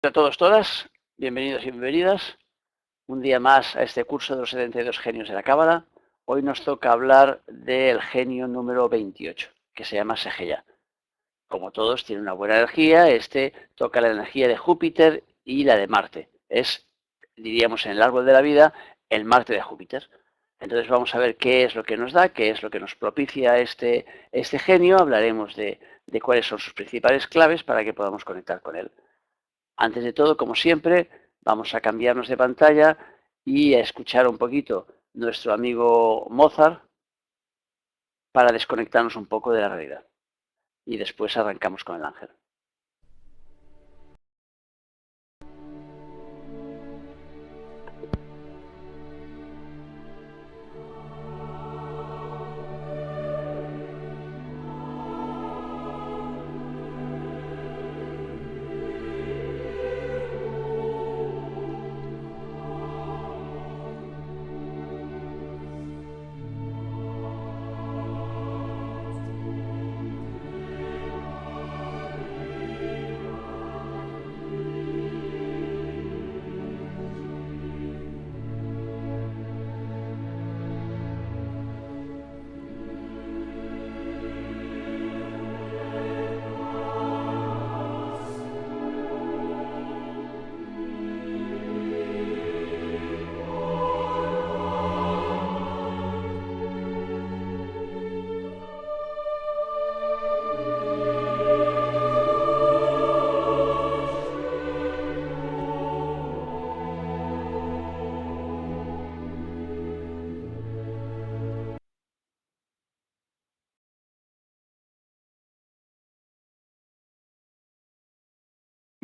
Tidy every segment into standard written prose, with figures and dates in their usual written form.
A todos, todas, bienvenidos y bienvenidas. Un día más a este curso de los 72 genios de la Cábala. Hoy nos toca hablar del genio número 28, que se llama Segeya. Como todos, tiene una buena energía. Este toca la energía de Júpiter y la de Marte. Es, diríamos en el árbol de la vida, el Marte de Júpiter. Entonces vamos a ver qué es lo que nos da, qué es lo que nos propicia este genio. Hablaremos de cuáles son sus principales claves para que podamos conectar con él. Antes de todo, como siempre, vamos a cambiarnos de pantalla y a escuchar un poquito nuestro amigo Mozart para desconectarnos un poco de la realidad. Y después arrancamos con el ángel.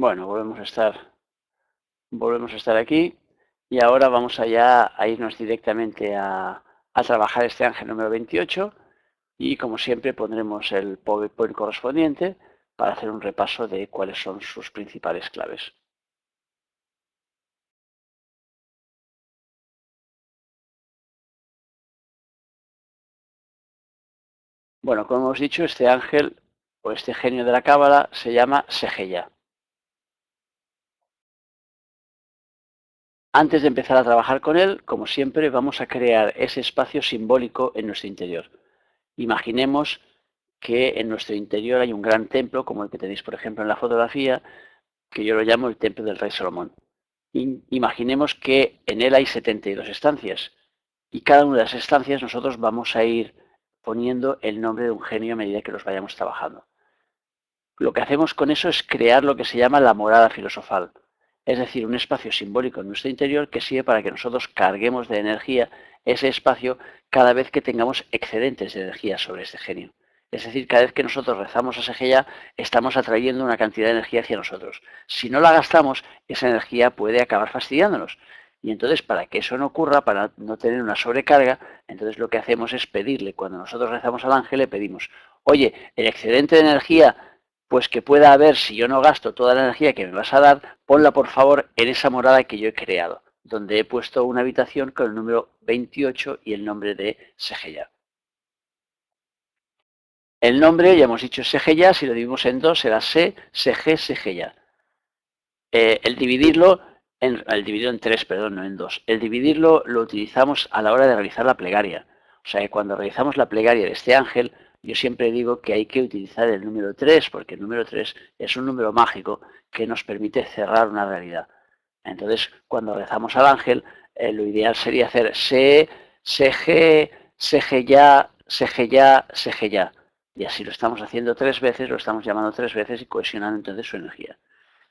Bueno, volvemos a estar aquí y ahora vamos allá a irnos directamente a trabajar este ángel número 28 y como siempre pondremos el PowerPoint correspondiente para hacer un repaso de cuáles son sus principales claves. Bueno, como hemos dicho, este ángel o este genio de la Cábala se llama Segeya. Antes de empezar a trabajar con él, como siempre, vamos a crear ese espacio simbólico en nuestro interior. Imaginemos que en nuestro interior hay un gran templo, como el que tenéis, por ejemplo, en la fotografía, que yo lo llamo el templo del rey Salomón. Imaginemos que en él hay 72 estancias y cada una de las estancias nosotros vamos a ir poniendo el nombre de un genio a medida que los vayamos trabajando. Lo que hacemos con eso es crear lo que se llama la morada filosofal, es decir, un espacio simbólico en nuestro interior que sirve para que nosotros carguemos de energía ese espacio cada vez que tengamos excedentes de energía sobre este genio. Es decir, cada vez que nosotros rezamos a Segeya, estamos atrayendo una cantidad de energía hacia nosotros. Si no la gastamos, esa energía puede acabar fastidiándonos. Y entonces, para que eso no ocurra, para no tener una sobrecarga, entonces lo que hacemos es pedirle, cuando nosotros rezamos al ángel, le pedimos, oye, el excedente de energía pues que pueda haber, si yo no gasto toda la energía que me vas a dar, ponla por favor en esa morada que yo he creado, donde he puesto una habitación con el número 28 y el nombre de Segeya. El nombre, ya hemos dicho Segeya, si lo dividimos en dos, será Segeya. El dividirlo, el dividido en tres, perdón, no en dos. El dividirlo lo utilizamos a la hora de realizar la plegaria. O sea que cuando realizamos la plegaria de este ángel, yo siempre digo que hay que utilizar el número 3, porque el número 3 es un número mágico que nos permite cerrar una realidad. Entonces, cuando rezamos al ángel, lo ideal sería hacer Segeya, Segeya, Segeya. Y así lo estamos haciendo 3 veces, lo estamos llamando 3 veces y cohesionando entonces su energía.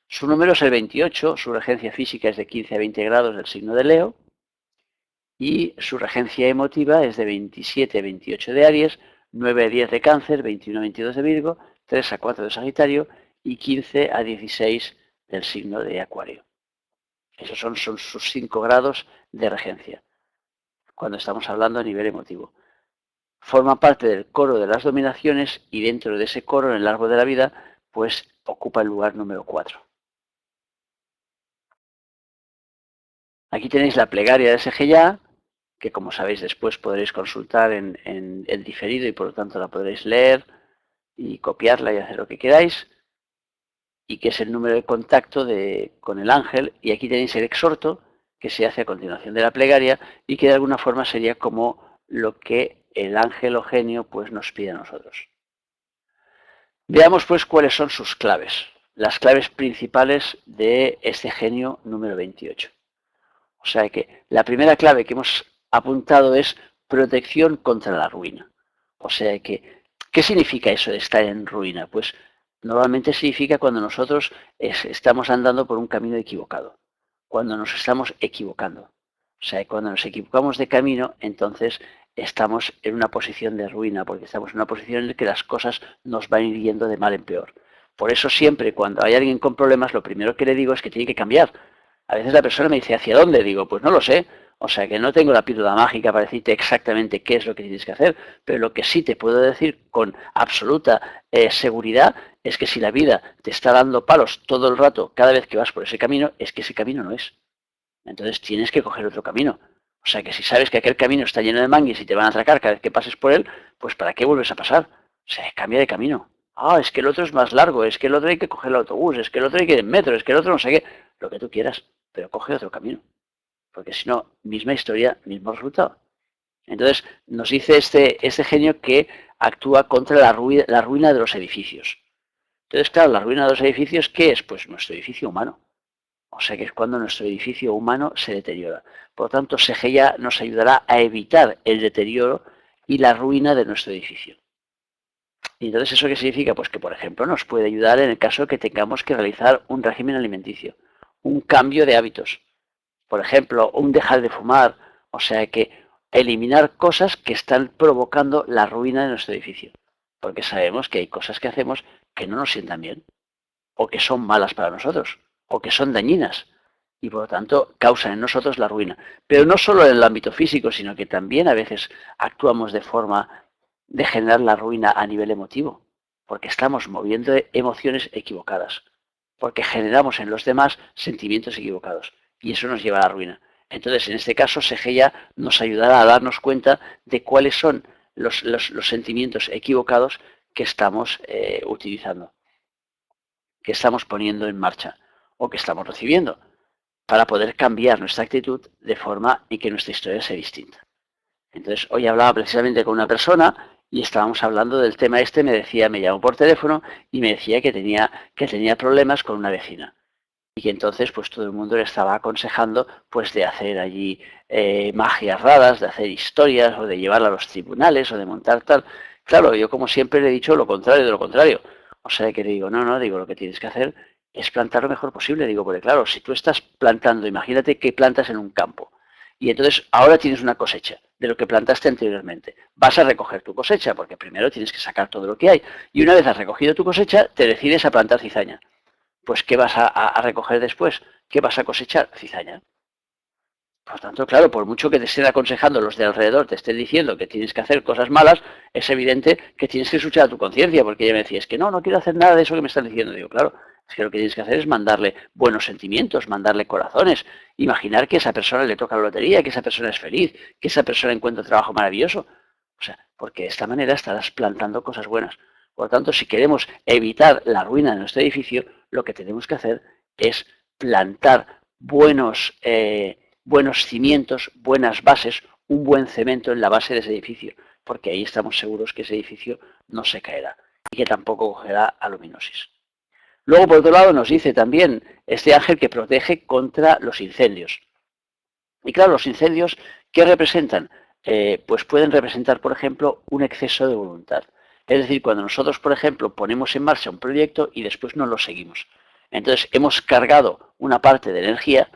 Su número es el 28, su regencia física es de 15 a 20 grados del signo de Leo y su regencia emotiva es de 27 a 28 de Aries, 9 a 10 de Cáncer, 21 a 22 de Virgo, 3 a 4 de Sagitario y 15 a 16 del signo de Acuario. Esos son sus 5 grados de regencia, cuando estamos hablando a nivel emotivo. Forma parte del coro de las dominaciones y dentro de ese coro, en el árbol de la vida, pues ocupa el lugar número 4. Aquí tenéis la plegaria de Segeya, que como sabéis después podréis consultar en diferido y por lo tanto la podréis leer y copiarla y hacer lo que queráis. y que es el número de contacto con el ángel, y aquí tenéis el exhorto, que se hace a continuación de la plegaria, y que de alguna forma sería como lo que el ángel o genio pues nos pide a nosotros. Veamos pues cuáles son sus claves, las claves principales de este genio número 28. O sea que la primera clave que hemos apuntado es protección contra la ruina. O sea que, ¿qué significa eso de estar en ruina? Pues normalmente significa cuando nosotros estamos andando por un camino equivocado, cuando nos estamos equivocando. O sea, cuando nos equivocamos de camino, entonces estamos en una posición de ruina, porque estamos en una posición en la que las cosas nos van a ir yendo de mal en peor. Por eso siempre cuando hay alguien con problemas, lo primero que le digo es que tiene que cambiar. A veces la persona me dice, ¿hacia dónde? Digo, pues no lo sé. O sea que no tengo la píldora mágica para decirte exactamente qué es lo que tienes que hacer, pero lo que sí te puedo decir con absoluta seguridad es que si la vida te está dando palos todo el rato, cada vez que vas por ese camino, es que ese camino no es. Entonces tienes que coger otro camino. O sea que si sabes que aquel camino está lleno de manguis y te van a atracar cada vez que pases por él, pues ¿para qué vuelves a pasar? O sea, cambia de camino. Ah, es que el otro es más largo, es que el otro hay que coger el autobús, es que el otro hay que ir en metro, es que el otro no sé qué. Lo que tú quieras, pero coge otro camino. Porque si no, misma historia, mismo resultado. Entonces, nos dice este genio que actúa contra la ruina de los edificios. Entonces, claro, la ruina de los edificios, ¿qué es? Pues nuestro edificio humano. O sea que es cuando nuestro edificio humano se deteriora. Por lo tanto, Segeya nos ayudará a evitar el deterioro y la ruina de nuestro edificio. Y entonces, ¿eso qué significa? Pues que, por ejemplo, nos puede ayudar en el caso de que tengamos que realizar un régimen alimenticio, un cambio de hábitos. Por ejemplo, un dejar de fumar. O sea que eliminar cosas que están provocando la ruina de nuestro edificio. Porque sabemos que hay cosas que hacemos que no nos sientan bien, o que son malas para nosotros, o que son dañinas, y por lo tanto causan en nosotros la ruina. Pero no solo en el ámbito físico, sino que también a veces actuamos de forma de generar la ruina a nivel emotivo, porque estamos moviendo emociones equivocadas, porque generamos en los demás sentimientos equivocados, y eso nos lleva a la ruina. Entonces, en este caso, Segeya nos ayudará a darnos cuenta de cuáles son los sentimientos equivocados que estamos utilizando, que estamos poniendo en marcha o que estamos recibiendo, para poder cambiar nuestra actitud de forma en que nuestra historia sea distinta. Entonces, hoy hablaba precisamente con una persona y estábamos hablando del tema este, me llamó por teléfono y me decía que tenía problemas con una vecina. Y que entonces pues todo el mundo le estaba aconsejando pues de hacer allí magias raras, de hacer historias o de llevarla a los tribunales o de montar tal. Claro, yo como siempre le he dicho lo contrario de lo contrario. O sea que le digo, no, digo, lo que tienes que hacer es plantar lo mejor posible. Digo, porque claro, si tú estás plantando, imagínate que plantas en un campo y entonces ahora tienes una cosecha de lo que plantaste anteriormente. Vas a recoger tu cosecha porque primero tienes que sacar todo lo que hay. Y una vez has recogido tu cosecha, te decides a plantar cizaña. Pues ¿qué vas a recoger después? ¿Qué vas a cosechar? Cizaña. Por tanto, claro, por mucho que te estén aconsejando los de alrededor, te estén diciendo que tienes que hacer cosas malas, es evidente que tienes que escuchar a tu conciencia, porque ella me decía, es que no quiero hacer nada de eso que me están diciendo. Digo, claro, es que lo que tienes que hacer es mandarle buenos sentimientos, mandarle corazones, imaginar que a esa persona le toca la lotería, que esa persona es feliz, que esa persona encuentra un trabajo maravilloso. O sea, porque de esta manera estarás plantando cosas buenas. Por lo tanto, si queremos evitar la ruina de nuestro edificio, lo que tenemos que hacer es plantar buenos cimientos, buenas bases, un buen cemento en la base de ese edificio, porque ahí estamos seguros que ese edificio no se caerá y que tampoco cogerá aluminosis. Luego, por otro lado, nos dice también este ángel que protege contra los incendios. Y claro, los incendios, ¿qué representan? Pues pueden representar, por ejemplo, un exceso de voluntad. Es decir, cuando nosotros, por ejemplo, ponemos en marcha un proyecto y después no lo seguimos. Entonces, hemos cargado una parte de energía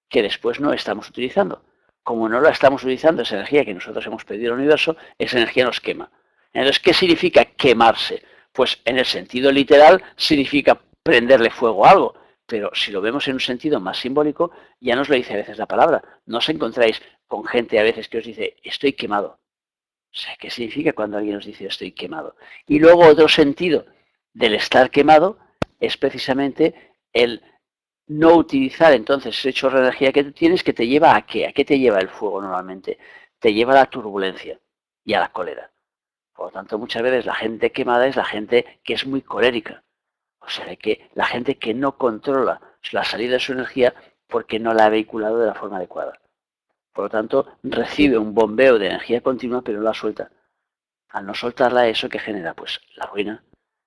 que después no estamos utilizando. Como no la estamos utilizando, esa energía que nosotros hemos pedido al universo, esa energía nos quema. Entonces, ¿qué significa quemarse? Pues en el sentido literal significa prenderle fuego a algo. Pero si lo vemos en un sentido más simbólico, ya nos lo dice a veces la palabra. No os encontráis con gente a veces que os dice, estoy quemado. O sea, ¿qué significa cuando alguien nos dice estoy quemado? Y luego otro sentido del estar quemado es precisamente el no utilizar entonces ese chorro de energía que tú tienes, que te lleva a qué. ¿A qué te lleva el fuego normalmente? Te lleva a la turbulencia y a la cólera. Por lo tanto, muchas veces la gente quemada es la gente que es muy colérica. O sea, que la gente que no controla la salida de su energía porque no la ha vehiculado de la forma adecuada. Por lo tanto, recibe un bombeo de energía continua, pero no la suelta. Al no soltarla, ¿eso qué genera? Pues la ruina.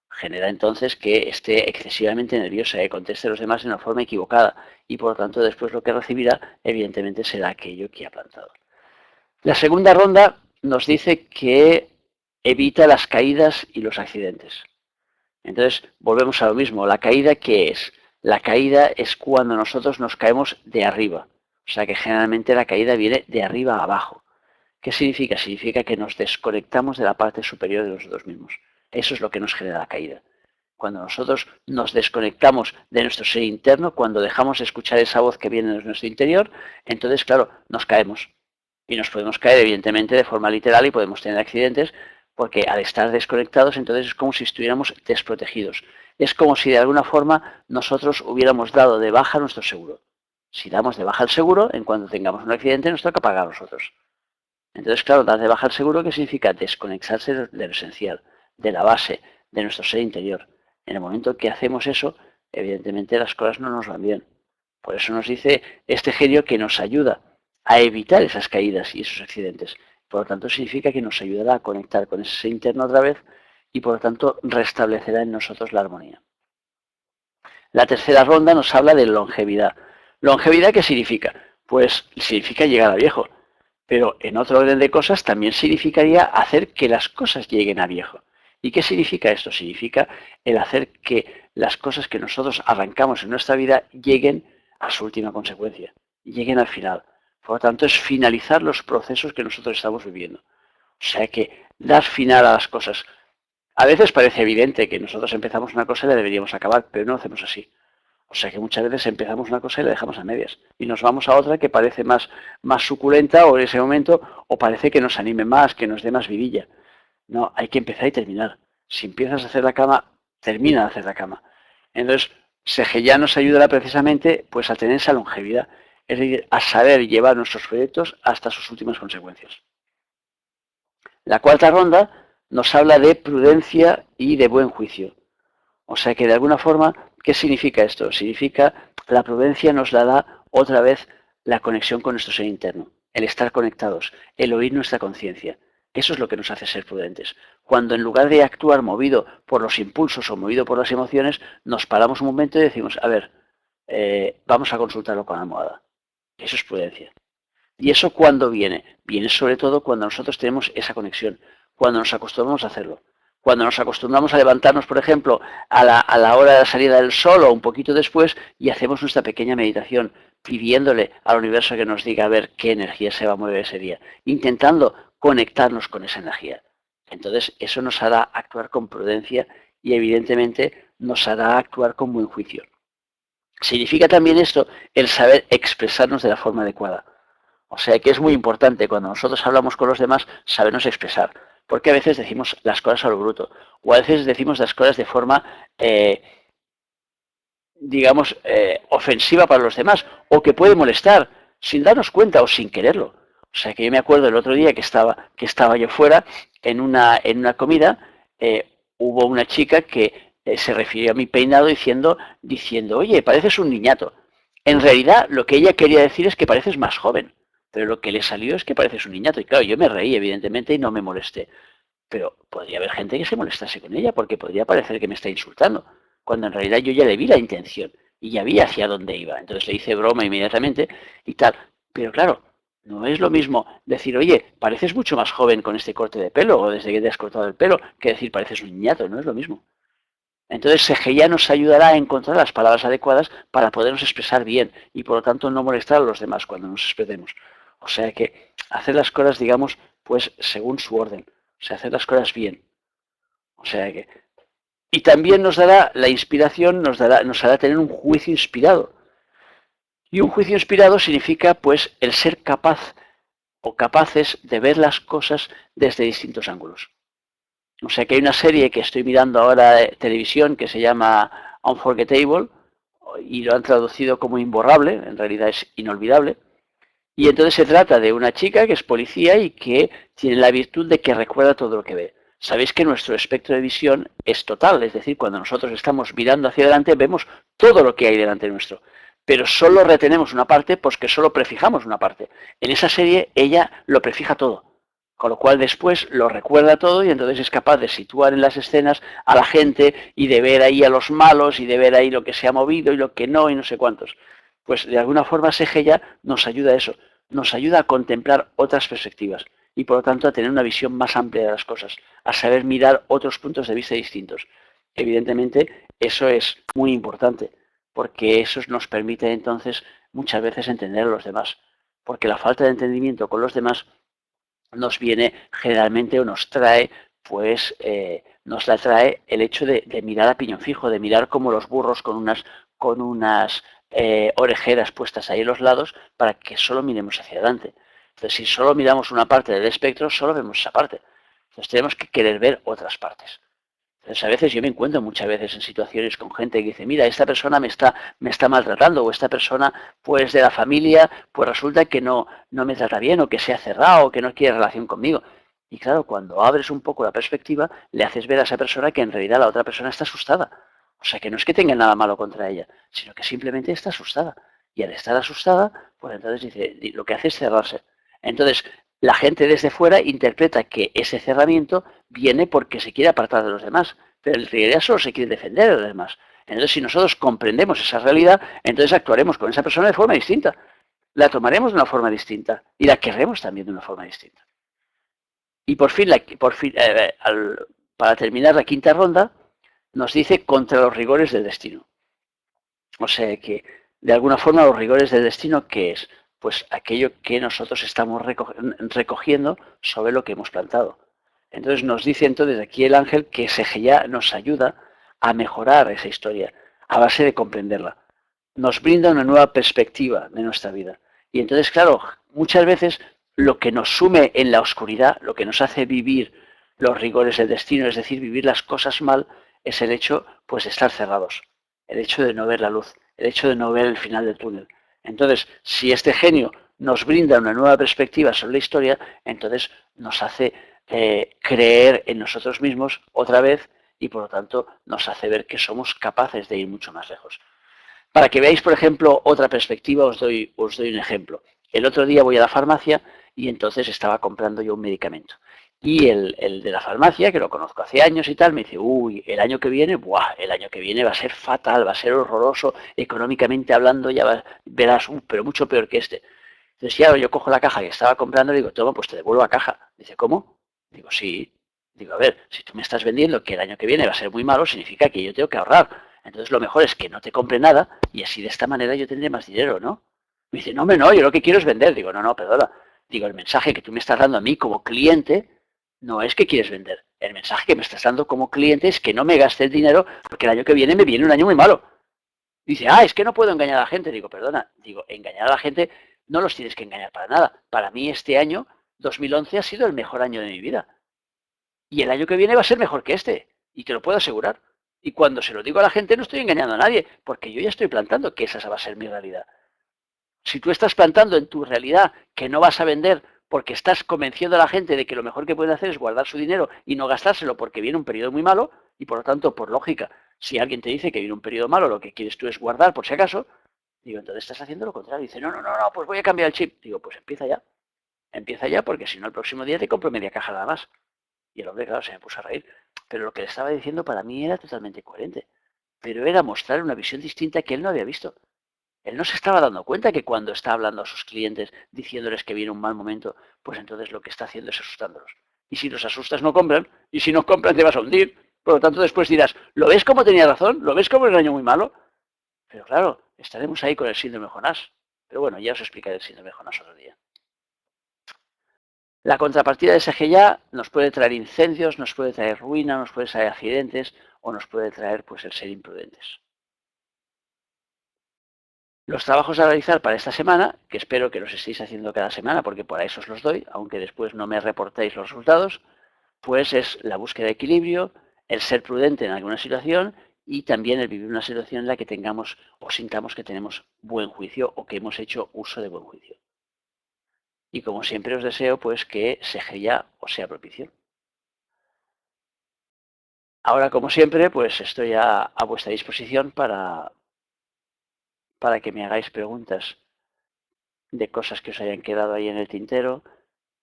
Genera entonces que esté excesivamente nerviosa, que conteste a los demás de una forma equivocada y por lo tanto después lo que recibirá evidentemente será aquello que ha plantado. La segunda ronda nos dice que evita las caídas y los accidentes. Entonces volvemos a lo mismo. ¿La caída qué es? La caída es cuando nosotros nos caemos de arriba. O sea que generalmente la caída viene de arriba a abajo. ¿Qué significa? Significa que nos desconectamos de la parte superior de nosotros mismos. Eso es lo que nos genera la caída. Cuando nosotros nos desconectamos de nuestro ser interno, cuando dejamos de escuchar esa voz que viene de nuestro interior, entonces, claro, nos caemos. Y nos podemos caer, evidentemente, de forma literal y podemos tener accidentes, porque al estar desconectados, entonces es como si estuviéramos desprotegidos. Es como si de alguna forma nosotros hubiéramos dado de baja nuestro seguro. Si damos de baja el seguro, en cuanto tengamos un accidente, nos toca pagar a nosotros. Entonces, claro, dar de baja el seguro, ¿qué significa? Desconectarse de lo esencial, de la base, de nuestro ser interior. En el momento que hacemos eso, evidentemente las cosas no nos van bien. Por eso nos dice este genio que nos ayuda a evitar esas caídas y esos accidentes. Por lo tanto, significa que nos ayudará a conectar con ese ser interno otra vez y por lo tanto restablecerá en nosotros la armonía. La tercera ronda nos habla de longevidad. ¿Longevidad qué significa? Pues significa llegar a viejo. Pero en otro orden de cosas también significaría hacer que las cosas lleguen a viejo. ¿Y qué significa esto? Significa el hacer que las cosas que nosotros arrancamos en nuestra vida lleguen a su última consecuencia, lleguen al final. Por lo tanto, es finalizar los procesos que nosotros estamos viviendo. O sea que dar final a las cosas. A veces parece evidente que nosotros empezamos una cosa y la deberíamos acabar, pero no lo hacemos así. O sea que muchas veces empezamos una cosa y la dejamos a medias. Y nos vamos a otra que parece más suculenta o en ese momento, o parece que nos anime más, que nos dé más vidilla. No, hay que empezar y terminar. Si empiezas a hacer la cama, termina de hacer la cama. Entonces, Seheyá nos ayudará precisamente pues, a tener esa longevidad. Es decir, a saber llevar nuestros proyectos hasta sus últimas consecuencias. La cuarta ronda nos habla de prudencia y de buen juicio. O sea que de alguna forma, ¿qué significa esto? Significa la prudencia nos la da otra vez la conexión con nuestro ser interno, el estar conectados, el oír nuestra conciencia. Eso es lo que nos hace ser prudentes. Cuando en lugar de actuar movido por los impulsos o movido por las emociones, nos paramos un momento y decimos, a ver, vamos a consultarlo con la almohada. Eso es prudencia. ¿Y eso cuándo viene? Viene sobre todo cuando nosotros tenemos esa conexión, cuando nos acostumbramos a hacerlo. Cuando nos acostumbramos a levantarnos, por ejemplo, a la hora de la salida del sol o un poquito después y hacemos nuestra pequeña meditación, pidiéndole al universo que nos diga a ver qué energía se va a mover ese día, intentando conectarnos con esa energía. Entonces, eso nos hará actuar con prudencia y evidentemente nos hará actuar con buen juicio. Significa también esto el saber expresarnos de la forma adecuada. O sea que es muy importante cuando nosotros hablamos con los demás sabernos expresar. Porque a veces decimos las cosas a lo bruto. O a veces decimos las cosas de forma, digamos, ofensiva para los demás. O que puede molestar sin darnos cuenta o sin quererlo. O sea que yo me acuerdo el otro día que estaba yo fuera en una comida. Hubo una chica que se refirió a mi peinado diciendo, oye, pareces un niñato. En realidad lo que ella quería decir es que pareces más joven. Pero lo que le salió es que pareces un niñato. Y claro, yo me reí, evidentemente, y no me molesté. Pero podría haber gente que se molestase con ella, porque podría parecer que me está insultando. Cuando en realidad yo ya le vi la intención y ya vi hacia dónde iba. Entonces le hice broma inmediatamente y tal. Pero claro, no es lo mismo decir, oye, pareces mucho más joven con este corte de pelo o desde que te has cortado el pelo, que decir, pareces un niñato. No es lo mismo. Entonces Seheyá nos ayudará a encontrar las palabras adecuadas para podernos expresar bien y por lo tanto no molestar a los demás cuando nos expresemos. O sea que hacer las cosas, digamos, pues según su orden. O sea, hacer las cosas bien. O sea que... Y también nos dará la inspiración, nos hará tener un juicio inspirado. Y un juicio inspirado significa, pues, el ser capaz o capaces de ver las cosas desde distintos ángulos. O sea que hay una serie que estoy mirando ahora de televisión que se llama Unforgettable y lo han traducido como imborrable, en realidad es inolvidable. Y entonces se trata de una chica que es policía y que tiene la virtud de que recuerda todo lo que ve. Sabéis que nuestro espectro de visión es total, es decir, cuando nosotros estamos mirando hacia adelante vemos todo lo que hay delante nuestro, pero solo retenemos una parte porque solo prefijamos una parte. En esa serie ella lo prefija todo, con lo cual después lo recuerda todo y entonces es capaz de situar en las escenas a la gente y de ver ahí a los malos y de ver ahí lo que se ha movido y lo que no y no sé cuántos. Pues de alguna forma Segeya nos ayuda a eso, nos ayuda a contemplar otras perspectivas y por lo tanto a tener una visión más amplia de las cosas, a saber mirar otros puntos de vista distintos. Evidentemente eso es muy importante porque eso nos permite entonces muchas veces entender a los demás, porque la falta de entendimiento con los demás nos viene generalmente o nos trae, pues nos la trae el hecho de mirar a piñón fijo, de mirar como los burros con unas orejeras puestas ahí en los lados para que solo miremos hacia adelante. Entonces, si solo miramos una parte del espectro, solo vemos esa parte. Entonces, tenemos que querer ver otras partes. Entonces, a veces yo me encuentro muchas veces en situaciones con gente que dice, mira, esta persona me está maltratando, o esta persona, pues de la familia, pues resulta que no me trata bien, o que se ha cerrado, o que no quiere relación conmigo. Y claro, cuando abres un poco la perspectiva, le haces ver a esa persona que en realidad la otra persona está asustada. O sea, que no es que tenga nada malo contra ella, sino que simplemente está asustada. Y al estar asustada, pues entonces dice, lo que hace es cerrarse. Entonces, la gente desde fuera interpreta que ese cerramiento viene porque se quiere apartar de los demás, pero en realidad solo se quiere defender de los demás. Entonces, si nosotros comprendemos esa realidad, entonces actuaremos con esa persona de forma distinta. La tomaremos de una forma distinta y la querremos también de una forma distinta. Y por fin, para terminar la quinta ronda, nos dice contra los rigores del destino. O sea que, de alguna forma, los rigores del destino, ¿qué es? Pues aquello que nosotros estamos recogiendo sobre lo que hemos plantado. Entonces nos dice entonces aquí el ángel que Segeya nos ayuda a mejorar esa historia, a base de comprenderla. Nos brinda una nueva perspectiva de nuestra vida. Y entonces, claro, muchas veces lo que nos sume en la oscuridad, lo que nos hace vivir los rigores del destino, es decir, vivir las cosas mal, es el hecho pues de estar cerrados, el hecho de no ver la luz, el hecho de no ver el final del túnel. Entonces, si este genio nos brinda una nueva perspectiva sobre la historia, entonces nos hace creer en nosotros mismos otra vez y por lo tanto nos hace ver que somos capaces de ir mucho más lejos. Para que veáis, por ejemplo, otra perspectiva, os doy un ejemplo. El otro día voy a la farmacia y entonces estaba comprando yo un medicamento. Y el de la farmacia, que lo conozco hace años y tal, me dice, uy, el año que viene, buah, el año que viene va a ser fatal, va a ser horroroso, económicamente hablando, verás, pero mucho peor que este. Entonces, claro, yo cojo la caja que estaba comprando y digo, toma, pues te devuelvo la caja. Dice, ¿cómo? Digo, sí. Digo, a ver, si tú me estás vendiendo que el año que viene va a ser muy malo, significa que yo tengo que ahorrar. Entonces, lo mejor es que no te compre nada y así de esta manera yo tendré más dinero, ¿no? Me dice, no, hombre, no, yo lo que quiero es vender. Digo, no, perdona. Digo, el mensaje que tú me estás dando a mí como cliente no es que quieres vender. El mensaje que me estás dando como cliente es que no me gaste el dinero porque el año que viene me viene un año muy malo. Dice, es que no puedo engañar a la gente. Digo, perdona, digo, engañar a la gente no los tienes que engañar para nada. Para mí este año, 2011, ha sido el mejor año de mi vida. Y el año que viene va a ser mejor que este. Y te lo puedo asegurar. Y cuando se lo digo a la gente no estoy engañando a nadie, porque yo ya estoy plantando que esa va a ser mi realidad. Si tú estás plantando en tu realidad que no vas a vender porque estás convenciendo a la gente de que lo mejor que pueden hacer es guardar su dinero y no gastárselo porque viene un periodo muy malo, y por lo tanto, por lógica, si alguien te dice que viene un periodo malo, lo que quieres tú es guardar por si acaso, digo, entonces estás haciendo lo contrario. Dice, no, pues voy a cambiar el chip. Digo, pues empieza ya. Empieza ya porque si no el próximo día te compro media caja nada más. Y el hombre, claro, se me puso a reír. Pero lo que le estaba diciendo para mí era totalmente coherente. Pero era mostrar una visión distinta que él no había visto. Él no se estaba dando cuenta que cuando está hablando a sus clientes diciéndoles que viene un mal momento, pues entonces lo que está haciendo es asustándolos. Y si los asustas no compran, y si no compran te vas a hundir. Por lo tanto después dirás, ¿lo ves como tenía razón? ¿Lo ves como era un año muy malo? Pero claro, estaremos ahí con el síndrome de Jonás. Pero bueno, ya os explicaré el síndrome de Jonás otro día. La contrapartida de SGA nos puede traer incendios, nos puede traer ruina, nos puede traer accidentes o nos puede traer pues el ser imprudentes. Los trabajos a realizar para esta semana, que espero que los estéis haciendo cada semana porque por eso os los doy, aunque después no me reportéis los resultados, pues es la búsqueda de equilibrio, el ser prudente en alguna situación y también el vivir una situación en la que tengamos o sintamos que tenemos buen juicio o que hemos hecho uso de buen juicio. Y como siempre os deseo pues que SGA os sea propicio. Ahora, como siempre, pues estoy a vuestra disposición para que me hagáis preguntas de cosas que os hayan quedado ahí en el tintero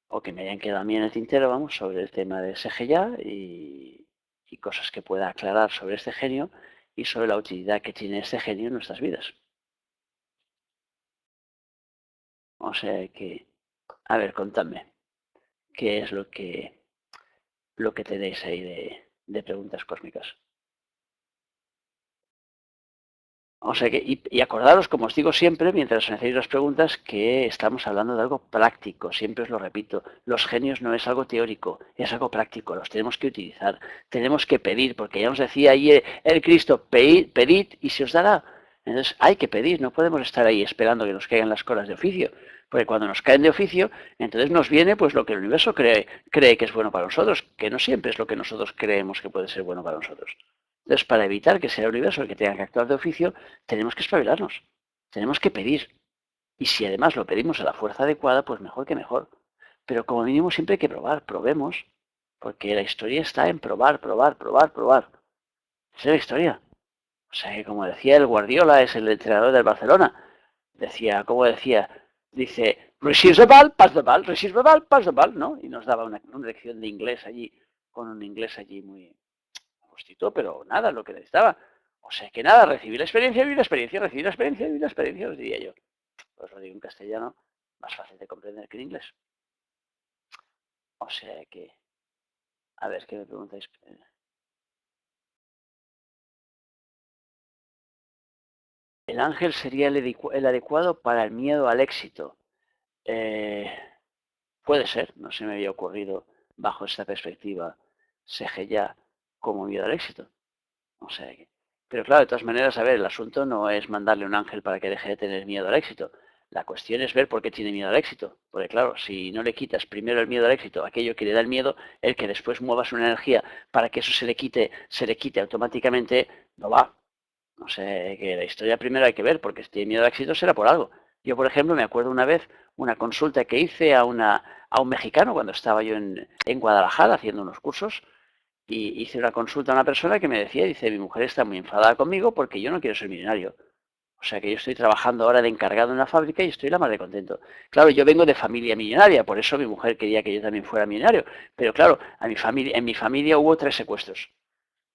o que me hayan quedado a mí en el tintero, vamos, sobre el tema de SGYA y cosas que pueda aclarar sobre este genio y sobre la utilidad que tiene este genio en nuestras vidas. O sea que, a ver, contadme, ¿qué es lo que tenéis ahí de preguntas cósmicas? O sea que, y acordaros, como os digo siempre, mientras os hacéis las preguntas, que estamos hablando de algo práctico, siempre os lo repito. Los genios no es algo teórico, es algo práctico, los tenemos que utilizar, tenemos que pedir, porque ya nos decía ahí el Cristo, pedid y se os dará. Entonces hay que pedir, no podemos estar ahí esperando que nos caigan las cosas de oficio, porque cuando nos caen de oficio, entonces nos viene pues lo que el universo cree que es bueno para nosotros, que no siempre es lo que nosotros creemos que puede ser bueno para nosotros. Entonces, para evitar que sea el universo el que tenga que actuar de oficio, tenemos que espabilarnos, tenemos que pedir. Y si además lo pedimos a la fuerza adecuada, pues mejor que mejor. Pero como mínimo siempre hay que probar, probemos, porque la historia está en probar, probar, probar, probar. Esa es la historia. O sea que como decía el Guardiola, es el entrenador del Barcelona, decía, como decía, dice, receive the ball, pass the ball, receive the ball, pass the ball, ¿no? Y nos daba una lección de inglés allí, con un inglés allí muy, justito, pero nada, lo que necesitaba. O sea que nada, recibir la experiencia, vivir la experiencia, recibir la experiencia, vivir la experiencia, os diría yo. Pues lo digo en castellano, más fácil de comprender que en inglés. O sea que, a ver, ¿qué me preguntáis? El ángel sería el adecuado para el miedo al éxito. Eh, puede ser, no se me había ocurrido bajo esta perspectiva, seje ya como miedo al éxito. O sea que, pero claro, de todas maneras, a ver, el asunto no es mandarle un ángel para que deje de tener miedo al éxito. La cuestión es ver por qué tiene miedo al éxito. Porque claro, si no le quitas primero el miedo al éxito, aquello que le da el miedo, el que después muevas una energía para que eso se le quite automáticamente, no va. O sea, que la historia primero hay que ver, porque si tiene miedo al éxito será por algo. Yo, por ejemplo, me acuerdo una vez una consulta que hice a un mexicano cuando estaba yo en Guadalajara haciendo unos cursos y hice una consulta a una persona que me decía, dice, mi mujer está muy enfadada conmigo porque yo no quiero ser millonario. O sea que yo estoy trabajando ahora de encargado en una fábrica y estoy la más de contento. Claro, yo vengo de familia millonaria, por eso mi mujer quería que yo también fuera millonario. Pero claro, en mi familia hubo 3 secuestros.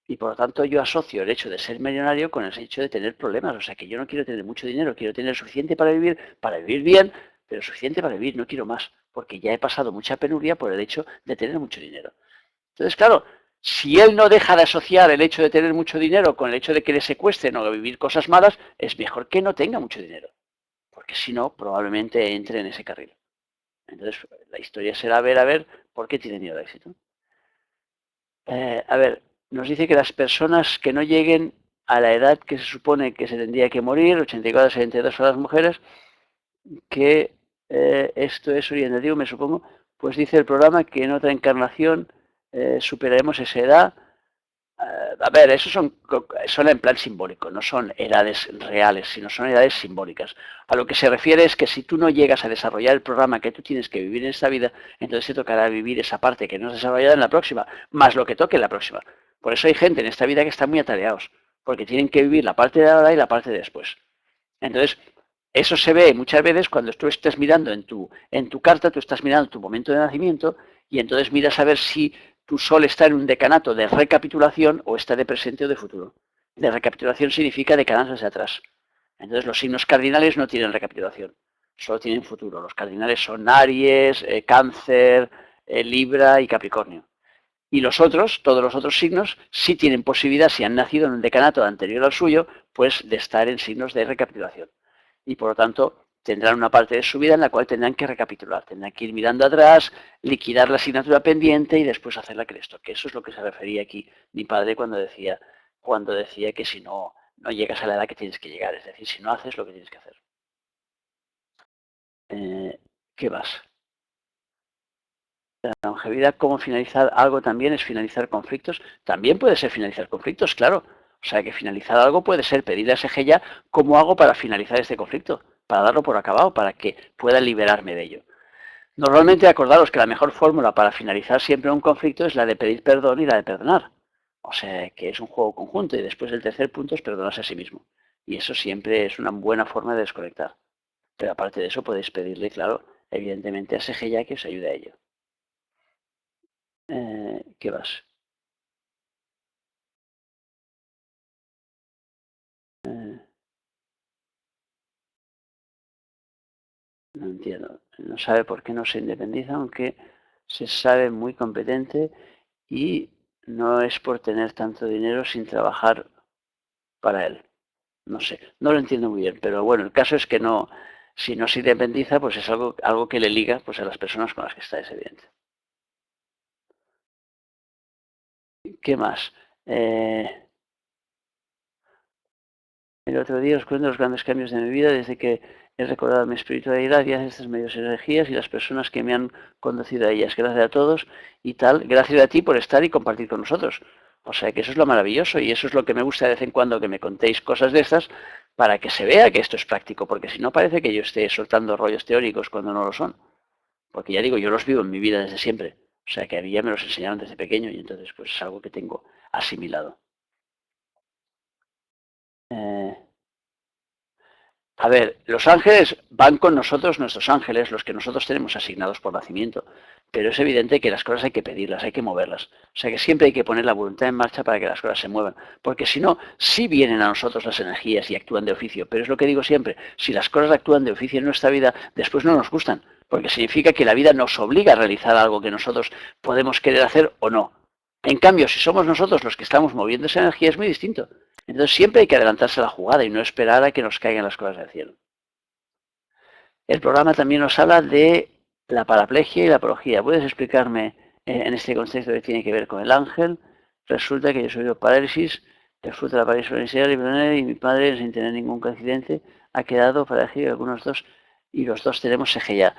Y por lo tanto yo asocio el hecho de ser millonario con el hecho de tener problemas. O sea que yo no quiero tener mucho dinero, quiero tener suficiente para vivir bien, pero suficiente para vivir, no quiero más. Porque ya he pasado mucha penuria por el hecho de tener mucho dinero. Entonces, claro, si él no deja de asociar el hecho de tener mucho dinero con el hecho de que le secuestren o vivir cosas malas, es mejor que no tenga mucho dinero. Porque si no, probablemente entre en ese carril. Entonces, la historia será a ver por qué tiene miedo al éxito. A ver, nos dice que las personas que no lleguen a la edad que se supone que se tendría que morir, 84, 72 para las mujeres, que esto es orientativo, me supongo, pues dice el programa que en otra encarnación superaremos esa edad. A ver, esos son en plan simbólico, no son edades reales, sino son edades simbólicas. A lo que se refiere es que si tú no llegas a desarrollar el programa que tú tienes que vivir en esta vida, entonces te tocará vivir esa parte que no es desarrollada en la próxima, más lo que toque en la próxima. Por eso hay gente en esta vida que está muy atareados, porque tienen que vivir la parte de ahora y la parte de después. Entonces, eso se ve muchas veces cuando tú estás mirando en tu carta, tú estás mirando tu momento de nacimiento y entonces miras a ver si tu sol está en un decanato de recapitulación o está de presente o de futuro. De recapitulación significa decanato hacia atrás. Entonces los signos cardinales no tienen recapitulación, solo tienen futuro. Los cardinales son Aries, Cáncer, Libra y Capricornio. Y los otros, todos los otros signos, sí tienen posibilidad, si han nacido en un decanato anterior al suyo, pues de estar en signos de recapitulación. Y por lo tanto, tendrán una parte de su vida en la cual tendrán que recapitular, tendrán que ir mirando atrás, liquidar la asignatura pendiente y después hacer la cresto, que eso es lo que se refería aquí mi padre cuando decía que si no, no llegas a la edad que tienes que llegar, es decir, si no haces lo que tienes que hacer. ¿Qué más? La longevidad, cómo finalizar algo también es finalizar conflictos. También puede ser finalizar conflictos, claro. O sea que finalizar algo puede ser pedir a ese ya cómo hago para finalizar este conflicto, para darlo por acabado, para que pueda liberarme de ello. Normalmente acordaros que la mejor fórmula para finalizar siempre un conflicto es la de pedir perdón y la de perdonar. O sea, que es un juego conjunto y después el tercer punto es perdonarse a sí mismo. Y eso siempre es una buena forma de desconectar. Pero aparte de eso podéis pedirle, claro, evidentemente a Segeya que os ayude a ello. ¿Qué vas? No entiendo. No sabe por qué no se independiza, aunque se sabe muy competente y no es por tener tanto dinero sin trabajar para él. No sé, no lo entiendo muy bien, pero bueno, el caso es que no, si no se independiza, pues es algo que le liga pues, a las personas con las que está, es evidente. ¿Qué más? El otro día os cuento los grandes cambios de mi vida desde que he recordado mi espiritualidad gracias a estas medios energías y las personas que me han conducido a ellas. Gracias a todos y tal. Gracias a ti por estar y compartir con nosotros. O sea que eso es lo maravilloso y eso es lo que me gusta de vez en cuando que me contéis cosas de estas para que se vea que esto es práctico, porque si no parece que yo esté soltando rollos teóricos cuando no lo son. Porque ya digo, yo los vivo en mi vida desde siempre. O sea que a mí ya me los enseñaron desde pequeño y entonces pues es algo que tengo asimilado. Eh, A ver, los ángeles van con nosotros, nuestros ángeles, los que nosotros tenemos asignados por nacimiento. Pero es evidente que las cosas hay que pedirlas, hay que moverlas. O sea que siempre hay que poner la voluntad en marcha para que las cosas se muevan. Porque si no, sí vienen a nosotros las energías y actúan de oficio. Pero es lo que digo siempre, si las cosas actúan de oficio en nuestra vida, después no nos gustan. Porque significa que la vida nos obliga a realizar algo que nosotros podemos querer hacer o no. En cambio, si somos nosotros los que estamos moviendo esa energía, es muy distinto. Entonces siempre hay que adelantarse a la jugada y no esperar a que nos caigan las cosas del cielo. El programa también nos habla de la paraplegia y la apología. ¿Puedes explicarme en este contexto que tiene que ver con el ángel? Resulta que yo soy de parálisis, el fruto de la parálisis inicial y mi padre, sin tener ningún accidente, ha quedado parálisis algunos dos y los dos tenemos SGA.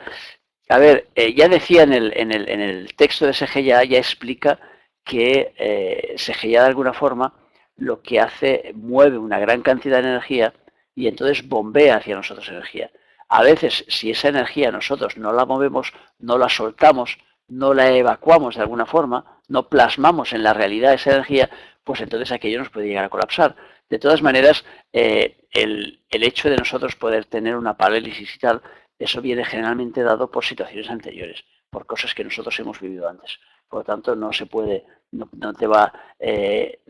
A ver, ya decía en el texto de SGA, ya explica que SGA de alguna forma lo que hace, mueve una gran cantidad de energía y entonces bombea hacia nosotros energía. A veces, si esa energía nosotros no la movemos, no la soltamos, no la evacuamos de alguna forma, no plasmamos en la realidad esa energía, pues entonces aquello nos puede llegar a colapsar. De todas maneras, el hecho de nosotros poder tener una parálisis y tal, eso viene generalmente dado por situaciones anteriores, por cosas que nosotros hemos vivido antes. Por lo tanto, no se puede, no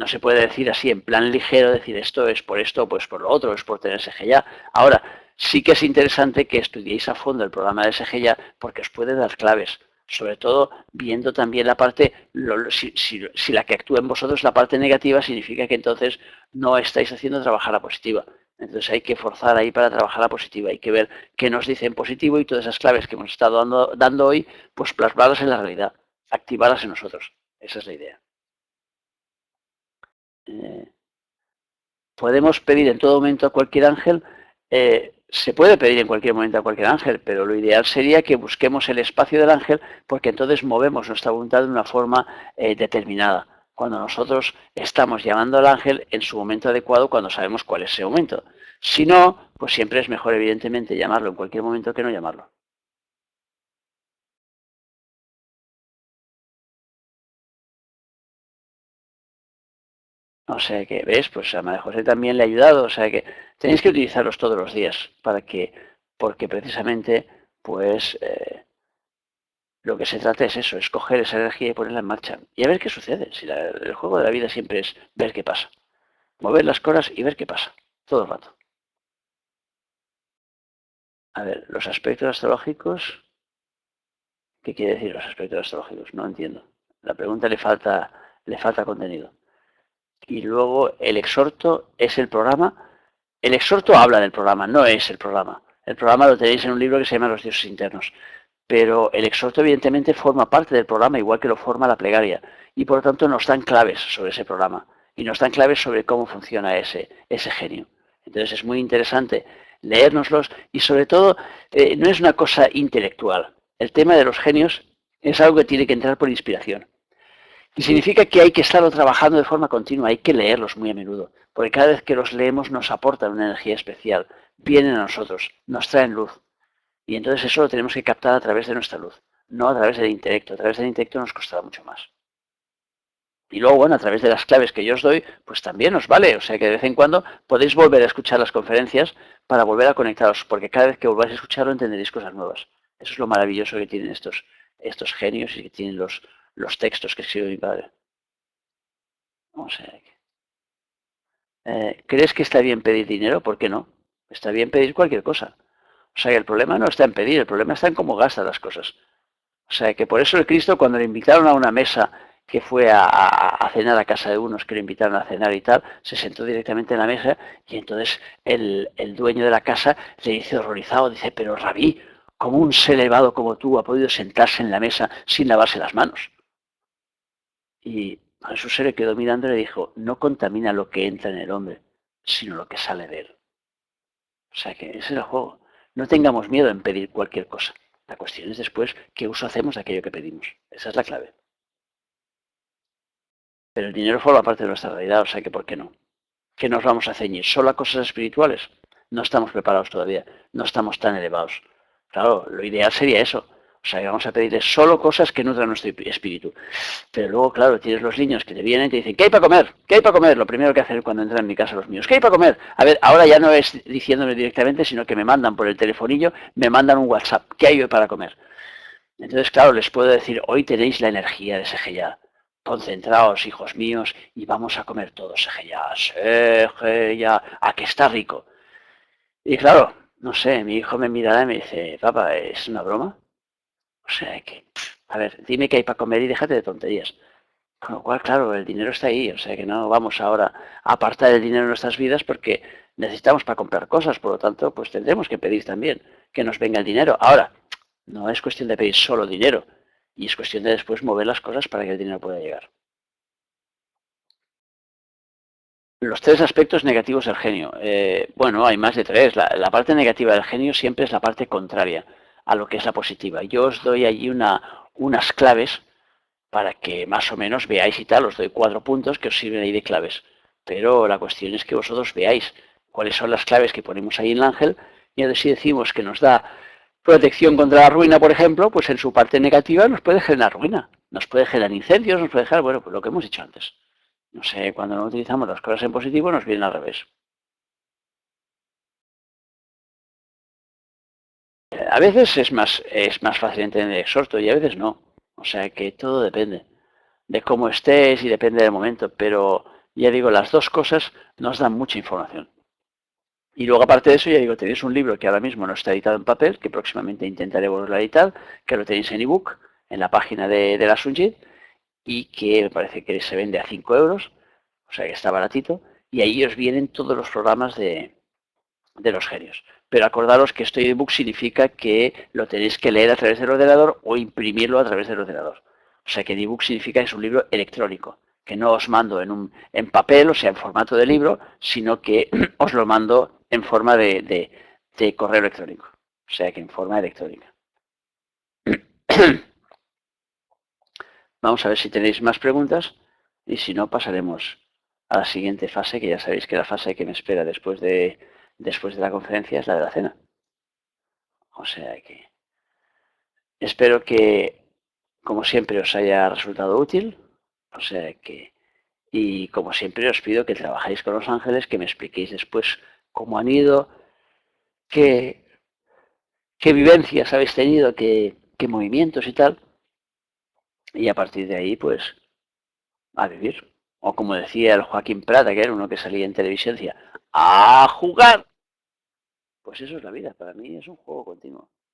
se puede decir así en plan ligero, decir esto es por esto, pues por lo otro, es por tener SGA. Ahora, sí que es interesante que estudiéis a fondo el programa de SGA porque os puede dar claves, sobre todo viendo también la parte, si la que actúa en vosotros la parte negativa, significa que entonces no estáis haciendo trabajar la positiva. Entonces hay que forzar ahí para trabajar la positiva, hay que ver qué nos dice en positivo y todas esas claves que hemos estado dando hoy, pues plasmarlas en la realidad, activarlas en nosotros. Esa es la idea. Eh, Podemos pedir en todo momento a cualquier ángel, se puede pedir en cualquier momento a cualquier ángel, pero lo ideal sería que busquemos el espacio del ángel porque entonces movemos nuestra voluntad de una forma determinada. Cuando nosotros estamos llamando al ángel en su momento adecuado, cuando sabemos cuál es ese momento. Si no, pues siempre es mejor, evidentemente, llamarlo en cualquier momento que no llamarlo. O sea que, ¿ves? Pues a María José también le ha ayudado. O sea que tenéis que utilizarlos todos los días porque precisamente, pues lo que se trata es eso, es coger esa energía y ponerla en marcha. Y a ver qué sucede. Si el juego de la vida siempre es ver qué pasa. Mover las cosas y ver qué pasa. Todo el rato. A ver, los aspectos astrológicos. ¿Qué quiere decir los aspectos astrológicos? No entiendo. La pregunta le falta contenido. Y luego el exhorto es el programa. El exhorto habla del programa, no es el programa. El programa lo tenéis en un libro que se llama Los dioses internos. Pero el exhorto evidentemente forma parte del programa, igual que lo forma la plegaria. Y por lo tanto nos dan claves sobre ese programa. Y nos dan claves sobre cómo funciona ese genio. Entonces es muy interesante leérnoslos y sobre todo no es una cosa intelectual. El tema de los genios es algo que tiene que entrar por inspiración. Y significa que hay que estarlo trabajando de forma continua, hay que leerlos muy a menudo, porque cada vez que los leemos nos aportan una energía especial, vienen a nosotros, nos traen luz. Y entonces eso lo tenemos que captar a través de nuestra luz, no a través del intelecto. A través del intelecto nos costará mucho más. Y luego, bueno, a través de las claves que yo os doy, pues también os vale. O sea que de vez en cuando podéis volver a escuchar las conferencias para volver a conectaros, porque cada vez que volváis a escucharlo entenderéis cosas nuevas. Eso es lo maravilloso que tienen estos genios y que tienen los textos que escribe mi padre. O sea, ¿crees que está bien pedir dinero? ¿Por qué no? Está bien pedir cualquier cosa. O sea que el problema no está en pedir, el problema está en cómo gasta las cosas. O sea que por eso el Cristo, cuando le invitaron a una mesa que fue a cenar a casa de unos que le invitaron a cenar y tal, se sentó directamente en la mesa y entonces el dueño de la casa le dice horrorizado, dice, pero Rabí, ¿cómo un ser elevado como tú ha podido sentarse en la mesa sin lavarse las manos? Y Jesús se le quedó mirando y le dijo, no contamina lo que entra en el hombre, sino lo que sale de él. O sea que ese es el juego. No tengamos miedo en pedir cualquier cosa. La cuestión es después qué uso hacemos de aquello que pedimos. Esa es la clave. Pero el dinero forma parte de nuestra realidad, o sea que ¿por qué no? ¿Qué nos vamos a ceñir? ¿Solo a cosas espirituales? No estamos preparados todavía, no estamos tan elevados. Claro, lo ideal sería eso. O sea, que vamos a pedirle solo cosas que nutran nuestro espíritu. Pero luego, claro, tienes los niños que te vienen y te dicen, ¿qué hay para comer? ¿Qué hay para comer? Lo primero que hacen cuando entran en mi casa los míos, ¿qué hay para comer? A ver, ahora ya no es diciéndome directamente, sino que me mandan por el telefonillo, me mandan un WhatsApp, ¿qué hay hoy para comer? Entonces, claro, les puedo decir, hoy tenéis la energía de Segeya. Concentraos, hijos míos, y vamos a comer todos Segeya. Segeya, a que está rico. Y claro, no sé, mi hijo me mirará y me dice, papá, ¿es una broma? O sea que, a ver, dime qué hay para comer y déjate de tonterías. Con lo cual, claro, el dinero está ahí, o sea que no vamos ahora a apartar el dinero en nuestras vidas porque necesitamos para comprar cosas, por lo tanto, pues tendremos que pedir también que nos venga el dinero. Ahora, no es cuestión de pedir solo dinero, y es cuestión de después mover las cosas para que el dinero pueda llegar. Los tres aspectos negativos del genio. Bueno, hay más de tres. La parte negativa del genio siempre es la parte contraria a lo que es la positiva. Yo os doy allí unas claves para que más o menos veáis y tal, os doy 4 puntos que os sirven ahí de claves. Pero la cuestión es que vosotros veáis cuáles son las claves que ponemos ahí en el ángel y a ver si decimos que nos da protección contra la ruina, por ejemplo, pues en su parte negativa nos puede generar ruina, nos puede generar incendios, nos puede dejar, bueno, pues lo que hemos dicho antes. No sé, cuando no utilizamos las cosas en positivo nos vienen al revés. A veces es más fácil entender el exhorto y a veces no. O sea que todo depende de cómo estés y depende del momento, pero ya digo, las dos cosas nos dan mucha información. Y luego, aparte de eso, ya digo, tenéis un libro que ahora mismo no está editado en papel, que próximamente intentaré volver a editar, que lo tenéis en ebook, en la página de la Sunjit, y que me parece que se vende a 5 euros, o sea que está baratito, y ahí os vienen todos los programas de los genios. Pero acordaros que esto ebook significa que lo tenéis que leer a través del ordenador o imprimirlo a través del ordenador. O sea que el ebook significa que es un libro electrónico, que no os mando en papel, o sea, en formato de libro, sino que os lo mando en forma de correo electrónico. O sea que en forma electrónica. Vamos a ver si tenéis más preguntas y si no pasaremos a la siguiente fase, que ya sabéis que la fase que me espera después de la conferencia es la de la cena. O sea que espero que, como siempre, os haya resultado útil. O sea que, y como siempre, os pido que trabajéis con los ángeles, que me expliquéis después cómo han ido, qué, qué vivencias habéis tenido, qué movimientos y tal. Y a partir de ahí, pues, a vivir. O como decía el Joaquín Prada, que era uno que salía en televisión, decía, ¡a jugar! Pues eso es la vida, para mí es un juego continuo.